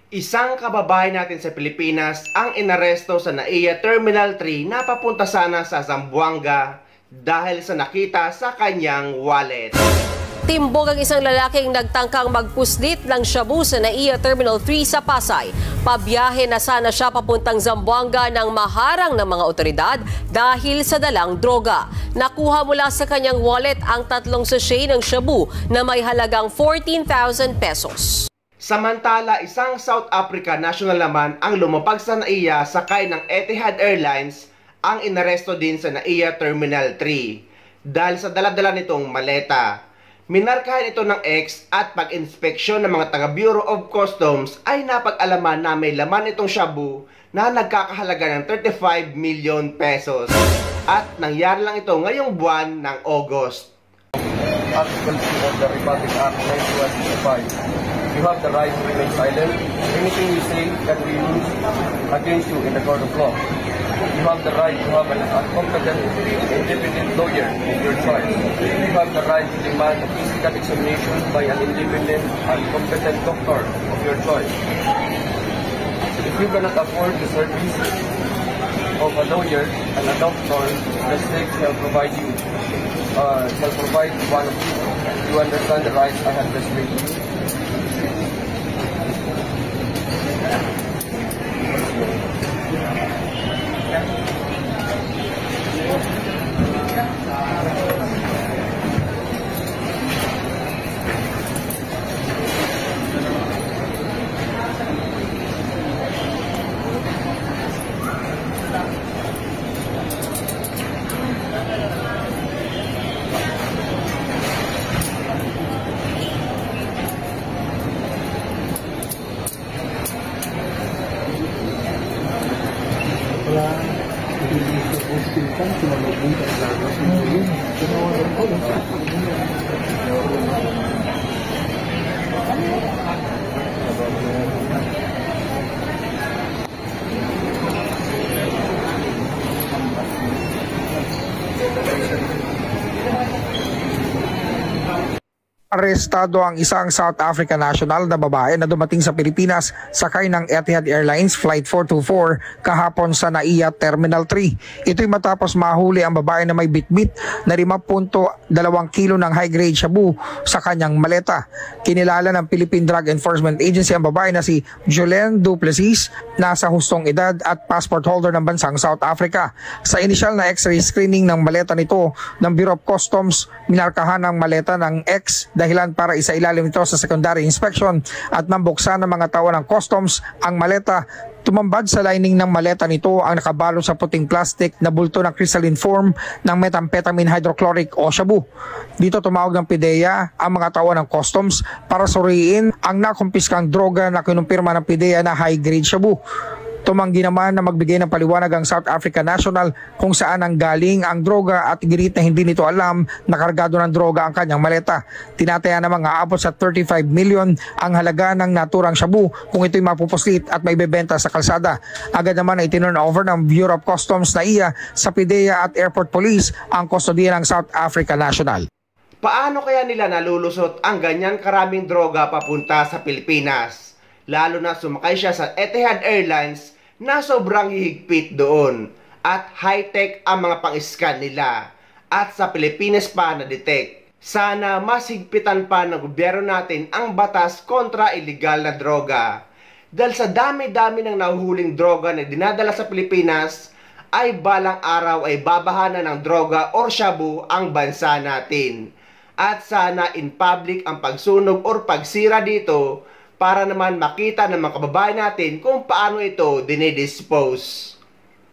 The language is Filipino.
Isang kababayan natin sa Pilipinas ang inaresto sa NAIA Terminal 3 na papunta sana sa Zamboanga dahil sa nakita sa kanyang wallet. Timbog ang isang lalaking nagtangkang magpuslit ng shabu sa NAIA Terminal 3 sa Pasay. Pabiyahe na sana siya papuntang Zamboanga nang maharang ng mga otoridad dahil sa dalang droga. Nakuha mula sa kanyang wallet ang 3 sachet ng shabu na may halagang 14,000 pesos. Samantala, isang South Africa national naman ang lumapag sa NAIA sakay ng Etihad Airlines ang inaresto din sa NAIA Terminal 3 dahil sa dala-dala nitong maleta. Minarkahan ito ng X at pag-inspeksyon ng mga taga Bureau of Customs ay napag-alaman na may laman itong shabu na nagkakahalaga ng 35 million pesos. At nangyari lang ito ngayong buwan ng August. Article 2 of the Republic Act 1965. You have the right to remain silent. Anything you say can be used against you in the court of law. You have the right to have a competent, independent lawyer of your choice. You have the right to demand a physical examination by an independent and competent doctor of your choice. If you cannot afford the service of a lawyer and a doctor, the state shall provide one of you. You understand the rights I have just made. Arestado ang isang South African national na babae na dumating sa Pilipinas sakay ng Etihad Airlines Flight 424 kahapon sa NAIA Terminal 3. Ito'y matapos mahuli ang babae na may bitbit na 5.2 kilo ng high-grade shabu sa kanyang maleta. Kinilala ng Philippine Drug Enforcement Agency ang babae na si Jolene Duplessis, nasa hustong edad at passport holder ng bansang South Africa. Sa initial na x-ray screening ng maleta nito ng Bureau of Customs, minarkahan ang maleta ng X dahilan para isailalim ito sa secondary inspection at mambuksan ng mga tao ng customs ang maleta. Tumambad sa lining ng maleta nito ang nakabalot sa puting plastic na bulto ng crystalline form ng methamphetamine hydrochloric o shabu. Dito tumawag ng PIDEA ang mga tao ng customs para suriin ang nakumpiskang droga na kinumpirma ng PIDEA na high-grade shabu. Tumanggi naman na magbigay ng paliwanag ang South African national kung saan ang galing ang droga at ginit na hindi nito alam na kargado ng droga ang kanyang maleta. Tinataya namang aabot sa 35 million ang halaga ng naturang shabu kung ito'y mapupuslit at may bebenta sa kalsada. Agad naman ay tinurn over ng Bureau of Customs NAIA sa PIDEA at Airport Police ang kustodiya ng South African national. Paano kaya nila nalulusot ang ganyan karaming droga papunta sa Pilipinas? Lalo na sumakay siya sa Etihad Airlines na sobrang hihigpit doon at high-tech ang mga pang-scan nila at sa Pilipinas pa na-detect. Sana mas higpitan pa ng gobyerno natin ang batas kontra illegal na droga. Dahil sa dami-dami ng nahuhuling droga na dinadala sa Pilipinas, ay balang araw ay babahanan ng droga or shabu ang bansa natin. At sana in public ang pagsunog or pagsira dito para naman makita ng mga kababayan natin kung paano ito dinidispose.